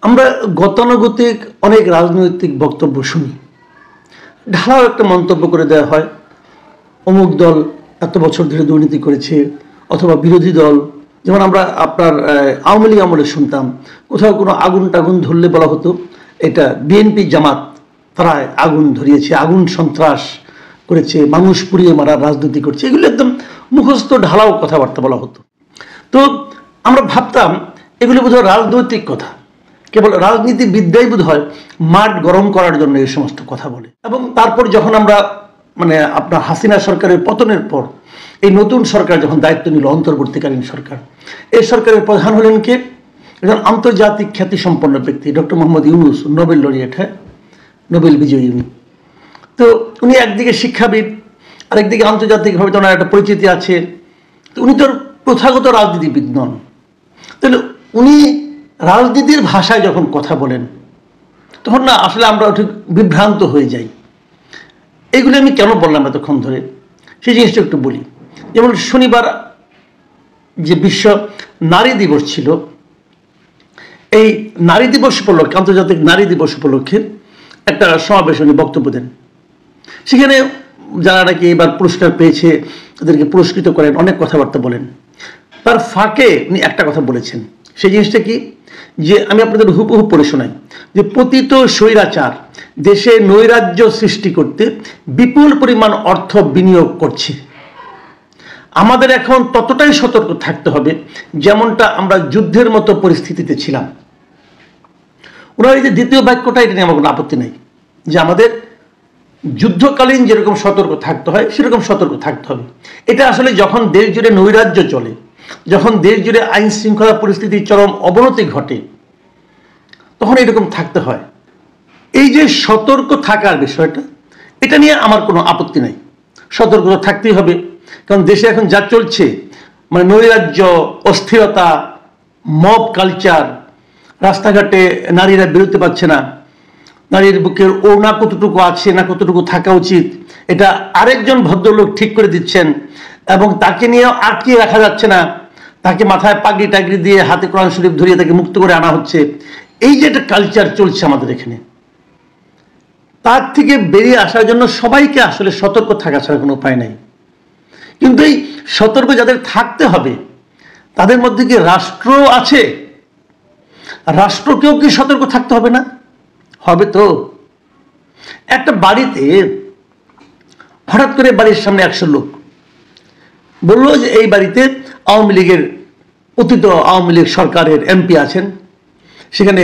আমরা গতানুগতিক অনেক রাজনৈতিক বক্তব্য শুনি, ঢালাও একটা মন্তব্য করে দেওয়া হয়, অমুক দল এত বছর ধরে দুর্নীতি করেছে, অথবা বিরোধী দল, যেমন আমরা আপনার আওয়ামী লীগ আমলে শুনতাম কোথাও কোনো আগুন টাগুন ধরলে বলা হতো এটা বিএনপি জামাত, তারা আগুন ধরিয়েছে, আগুন সন্ত্রাস করেছে, মানুষ পুড়িয়ে মারার রাজনীতি করছে, এগুলো একদম মুখস্থ ঢালাও কথাবার্তা বলা হতো। তো আমরা ভাবতাম এগুলো বোধহয় রাজনৈতিক কথা, কেবল রাজনীতিবিদ্যাই বোধ হয় মাঠ গরম করার জন্য এই সমস্ত কথা বলে। এবং তারপর যখন আমরা আপনার হাসিনা সরকারের পতনের পর এই নতুন সরকার যখন দায়িত্ব নিল, অন্তর্বর্তীকালীন সরকার, এই সরকারের প্রধান হলেন কে? একজন আন্তর্জাতিক খ্যাতিসম্পন্ন ব্যক্তি, doctor Mohammad Yunus, Nobel laureate, হ্যাঁ, নোবেল বিজয়ী উনি। তো উনি একদিকে শিক্ষাবিদ, আরেকদিকে আন্তর্জাতিকভাবে তো ওনার একটা পরিচিতি আছে। তো উনি তো প্রথাগত রাজনীতিবিদ নন, তাহলে উনি রাজনীতির ভাষায় যখন কথা বলেন তখন না আসলে আমরা ঠিক বিভ্রান্ত হয়ে যাই। এইগুলো আমি কেন বললাম এতক্ষণ ধরে, সেই জিনিসটা একটু বলি। যেমন শনিবার যে বিশ্ব নারী দিবস ছিল, এই নারী দিবস উপলক্ষে, আন্তর্জাতিক নারী দিবস উপলক্ষে একটা সমাবেশ উনি বক্তব্য দেন। সেখানে যারা নাকি এবার পুরস্কার পেয়েছে তাদেরকে পুরস্কৃত করেন, অনেক কথাবার্তা বলেন। তার ফাঁকে উনি একটা কথা বলেছেন, সেই জিনিসটা কি, যে আমি আপনাদের হুবহু পড়ে শোনাই, যে পতিত স্বৈরাচার দেশে নৈরাজ্য সৃষ্টি করতে বিপুল পরিমাণ অর্থ বিনিয়োগ করছে। আমাদের এখন ততটাই সতর্ক থাকতে হবে যেমনটা আমরা যুদ্ধের মতো পরিস্থিতিতে ছিলাম। ওনার এই যে দ্বিতীয় বাক্যটা, এটা নিয়ে আমার কোনো আপত্তি নেই, যে আমাদের যুদ্ধকালীন যেরকম সতর্ক থাকতে হয় সেরকম সতর্ক থাকতে হবে। এটা আসলে যখন দেশ জুড়ে নৈরাজ্য চলে, যখন দেশ জুড়ে আইন শৃঙ্খলা পরিস্থিতির চরম অবনতি ঘটে, তখন এরকম থাকতে হয়। এই যে সতর্ক থাকার বিষয়টা, এটা নিয়ে আমার কোনো আপত্তি নাই, সতর্ক থাকতেই হবে। কারণ দেশে এখন যা চলছে, নৈরাজ্য, অস্থিরতা, মব কালচার, রাস্তাঘাটে নারীরা বেরোতে পারছে না, নারীর বুকের ওড়না কতটুকু আছে না কতটুকু থাকা উচিত এটা আরেকজন ভদ্রলোক ঠিক করে দিচ্ছেন, এবং তাকে নিয়েও আটকিয়ে রাখা যাচ্ছে না, তাকে মাথায় পাগড়ি টাগড়ি দিয়ে হাতে কোরআন শরীফ ধরিয়ে তাকে মুক্ত করে আনা হচ্ছে। এই যে একটা কালচার চলছে আমাদের এখানে, তার থেকে বেরিয়ে আসার জন্য সবাইকে আসলে সতর্ক থাকা ছাড়া কোনো উপায় নাই। কিন্তু এই সতর্ক যাদের থাকতে হবে তাদের মধ্যে কি রাষ্ট্র আছে? রাষ্ট্রকেও কি সতর্ক থাকতে হবে না? হবে তো। একটা বাড়িতে হঠাৎ করে বাড়ির সামনে 100 লোক বললো যে এই বাড়িতে আওয়ামী লীগের, অতীত আওয়ামী লীগ সরকারের এমপি আছেন, সেখানে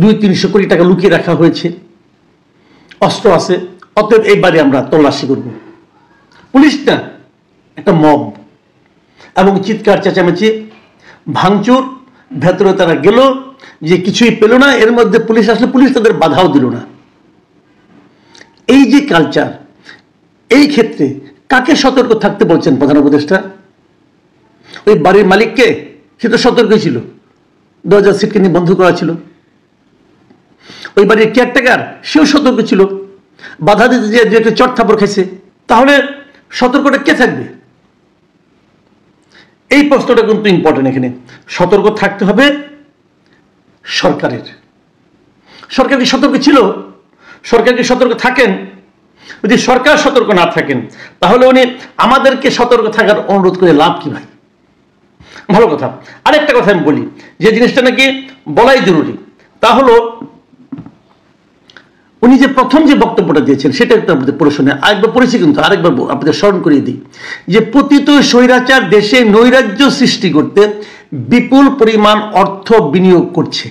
200-300 কোটি টাকা লুকিয়ে রাখা হয়েছে, অস্ত্র আছে, অতএব এই বাড়ি আমরা তল্লাশি করব। পুলিশ না, একটা মব, এবং চিৎকার চেঁচামেচি, ভাঙচুর, ভেতরে তারা গেল, যে কিছুই পেল না। এর মধ্যে পুলিশ আসলে পুলিশ তাদের বাধাও দিল না। এই যে কালচার, এই ক্ষেত্রে কাকে সতর্ক থাকতে বলছেন প্রধান উপদেষ্টা? ওই বাড়ির মালিককে? সে তো সতর্কই ছিল, দরজা সিটকে বন্ধ করা ছিল। ওই বাড়ির কেয়ারটেকার, সেও সতর্ক ছিল, বাধা দিতে যে একটা চট থাপড় খেয়েছে। তাহলে সতর্কটা কে থাকবে? এই প্রশ্নটা কিন্তু ইম্পর্টেন্ট। এখানে সতর্ক থাকতে হবে সরকারের। সরকার কি সতর্ক ছিল? সরকার কি সতর্ক থাকেন? যদি সরকার সতর্ক না থাকেন তাহলে উনি আমাদেরকে সতর্ক থাকার অনুরোধ করে লাভ কি ভাই? ভালো কথা। আরেকটা কথা আমি বলি, যে জিনিসটা নাকি বলাই জরুরি, তা হলো উনি যে প্রথম যে বক্তব্যটা দিয়েছেন সেটা একটু আপনাদের পড়ে শুনে, আরেকবার পড়েছি কিন্তু আরেকবার আপনাদের স্মরণ করিয়ে দিই, যে পতিত স্বৈরাচার দেশে নৈরাজ্য সৃষ্টি করতে বিপুল পরিমাণ অর্থ বিনিয়োগ করছে।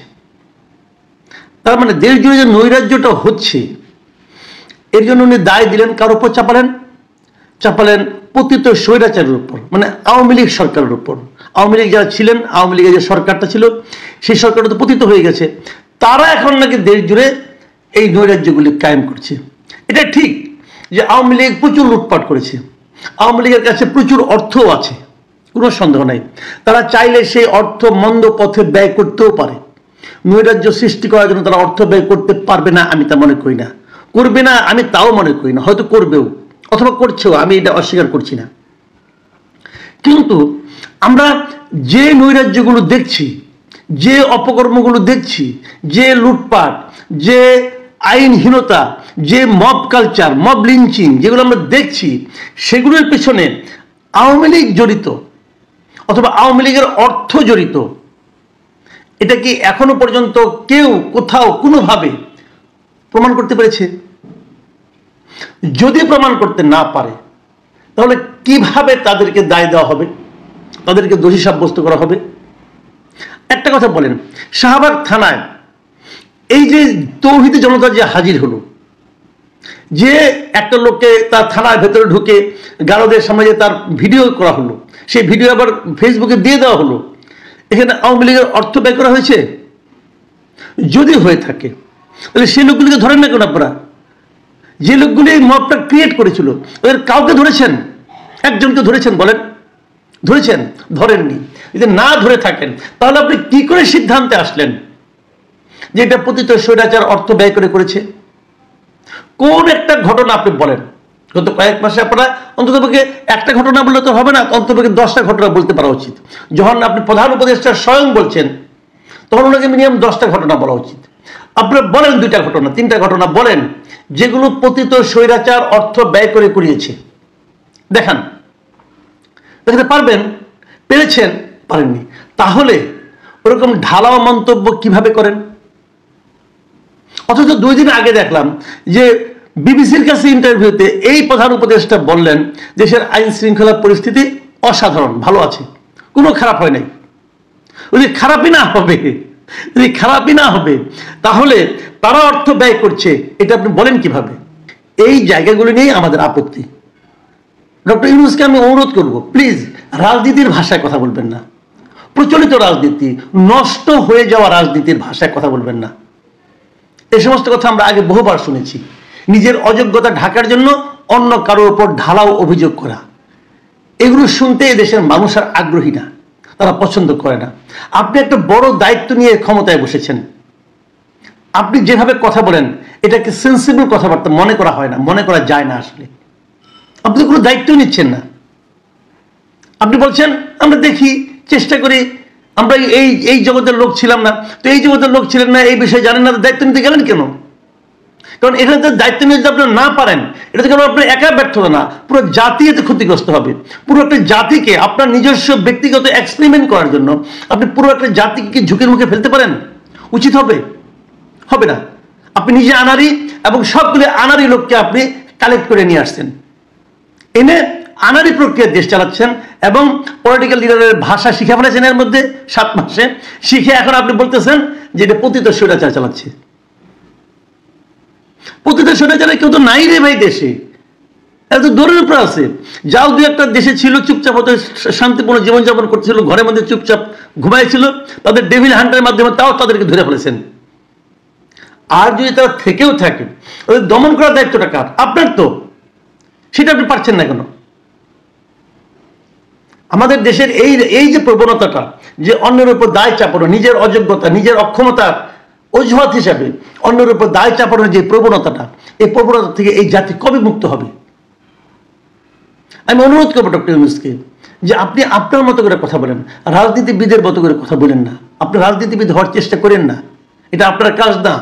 তার মানে দেশ জুড়ে যে নৈরাজ্যটা হচ্ছে, এর জন্য উনি দায় দিলেন কার উপর? চাপালেন পতিত স্বৈরাচারের উপর, আওয়ামী লীগ সরকারের উপর। আওয়ামী লীগ যারা ছিলেন, আওয়ামী লীগের যে সরকারটা ছিল, সেই সরকারটা তো পতিত হয়ে গেছে, তারা এখন নাকি দেশ জুড়ে এই নৈরাজ্যগুলি কায়েম করছে। এটা ঠিক যে আওয়ামী লীগ প্রচুর লুটপাট করেছে, আওয়ামী লীগের কাছে প্রচুর অর্থও আছে, কোনো সন্দেহ নাই। তারা চাইলে সেই অর্থ মন্দ পথে ব্যয় করতেও পারে। নৈরাজ্য সৃষ্টি করার জন্য তারা অর্থ ব্যয় করতে পারবে না আমি তা মনে করি না, করবে না আমি তাও মনে করি না, হয়তো করবেও অথবা করছেও, আমি এটা অস্বীকার করছি না। কিন্তু আমরা যে নৈরাজ্যগুলো দেখছি, যে অপকর্মগুলো দেখছি, যে লুটপাট, যে আইনহীনতা, যে মব কালচার, মব লিঞ্চিং যেগুলো আমরা দেখছি, সেগুলোর পেছনে আওয়ামী লীগ জড়িত অথবা আওয়ামী লীগের অর্থ জড়িত, এটা কি এখনো পর্যন্ত কেউ কোথাও কোনোভাবে প্রমাণ করতে পেরেছে? যদি প্রমাণ করতে না পারে তাহলে কিভাবে তাদেরকে দায় দেওয়া হবে, তাদেরকে দোষী সাব্যস্ত করা হবে? একটা কথা বলেন, শাহবাগ থানায় এই যে তৌহিদি জনতা যে হাজির হলো, যে একটা লোককে তার থানার ভেতরে ঢুকে গারদের সামনে যে তার ভিডিও করা হলো, সেই ভিডিও আবার ফেসবুকে দিয়ে দেওয়া হলো, এখানে আওয়ামী লীগের অর্থ ব্যয় করা হয়েছে? যদি হয়ে থাকে তাহলে সেই লোকগুলিকে ধরেন না কেন আপনারা? যে লোকগুলি এই মবটা ক্রিয়েট করেছিল ওদের কাউকে ধরেছেন? একজনকে ধরেছেন বলেন? ধরেছেন? ধরেননি। যদি না ধরে থাকেন তাহলে আপনি কি করে সিদ্ধান্তে আসলেন যে এটা পতিত স্বৈরাচার অর্থ ব্যয় করে করেছে? কোন একটা ঘটনা আপনি বলেন? গত কয়েক মাসে আপনারা অন্ততপক্ষে একটা ঘটনা বললে তো হবে না, অন্ততপক্ষে 10টা ঘটনা বলতে পারা উচিত। যখন আপনি প্রধান উপদেষ্টা স্বয়ং বলছেন তখন ওনাকে মিনিমাম 10টা ঘটনা বলা উচিত। আপনারা বলেন 2টা ঘটনা, 3টা ঘটনা বলেন যেগুলো পতিত স্বৈরাচার অর্থ ব্যয় করে করিয়েছে। দেখান, দেখাতে পারবেন? পেরেছেন? পারেননি। তাহলে ওরকম ঢালাও মন্তব্য কিভাবে করেন? অথচ 2 দিন আগে দেখলাম যে বিবিসির কাছে ইন্টারভিউতে এই প্রধান উপদেষ্টা বললেন দেশের আইন শৃঙ্খলা পরিস্থিতি অসাধারণ, ভালো আছে, কোনো খারাপ হয় নাই। যদি খারাপই না হবে তাহলে তারা অর্থ ব্যয় করছে এটা আপনি বলেন কিভাবে? এই জায়গাগুলো নিয়ে আমাদের আপত্তি। ডক্টর ইউনূসকে আমি অনুরোধ করব, প্লিজ রাজনীতির ভাষায় কথা বলবেন না, প্রচলিত রাজনীতি, নষ্ট হয়ে যাওয়া রাজনীতির ভাষায় কথা বলবেন না। এই সমস্ত কথা আমরা আগে বহুবার শুনেছি। নিজের অযোগ্যতা ঢাকার জন্য অন্য কারোর উপর ঢালাও অভিযোগ করা, এগুলো শুনতে দেশের মানুষ আর আগ্রহী না, তারা পছন্দ করে না। আপনি একটা বড় দায়িত্ব নিয়ে ক্ষমতায় বসেছেন, আপনি যেভাবে কথা বলেন এটাকে সেন্সিবল কথাবার্তা মনে করা হয় না, মনে করা যায় না। আসলে আপনি কোনো দায়িত্ব নিচ্ছেন না। আপনি বলছেন আমরা দেখি, চেষ্টা করি, আমরা এই জগতের লোক ছিলাম না। তো এই জগতের লোক ছিলেন না, এই বিষয়ে জানেন না, দায়িত্ব নিতে গেলেন কেন? কারণ এখানে তো দায়িত্ব নিয়ে যদি আপনারা না পারেন, এটা তো কেন আপনার একা ব্যর্থতা না, পুরো জাতি এতে ক্ষতিগ্রস্ত হবে। পুরো একটা জাতিকে আপনার নিজস্ব ব্যক্তিগত এক্সপেরিমেন্ট করার জন্য আপনি পুরো একটা জাতিকে ঝুঁকির মুখে ফেলতে পারেন? উচিত হবে? হবে না। আপনি নিজে আনারি এবং সবগুলো আনারি লোককে আপনি কালেক্ট করে নিয়ে আসছেন, এনে আনারি প্রক্রিয়া দেশ চালাচ্ছেন এবং পলিটিক্যাল লিডারের ভাষা শিখে ফেলেছেন এর মধ্যে 7 মাসে। শিখে এখন আপনি বলতেছেন যে এটা পতিত স্বৈরাচার চালাচ্ছে। পতিত স্বৈরাচারে কেউ তো নাই রে ভাই দেশে, এত দূরের উপরে আছে। যাও 2-একটা দেশে ছিল, চুপচাপ হতে শান্তিপূর্ণ জীবনযাপন করতেছিল, ঘরের মধ্যে চুপচাপ ঘুমাইছিল, তাদের ডেভিল হান্টারের মাধ্যমে তাও তাদেরকে ধরে ফেলেছেন। আর যদি তারা থেকেও থাকে ওদের দমন করার দায়িত্বটা কার? আপনার তো, সেটা আপনি পারছেন না কেন? আমাদের দেশের এই যে প্রবণতাটা, যে অন্যের উপর দায় চাপানো, নিজের অযোগ্যতা, নিজের অক্ষমতার অজুহাত হিসাবে অন্যের উপর দায় চাপানোর যে প্রবণতাটা, এই প্রবণতা থেকে এই জাতি কবে মুক্ত হবে? আমি অনুরোধ করবো ডক্টর ইউনূসকে যে আপনি আপনার মতো করে কথা বলেন, রাজনীতিবিদের মতো করে কথা বলেন না। আপনি রাজনীতিবিদ হওয়ার চেষ্টা করেন না, এটা আপনার কাজ না।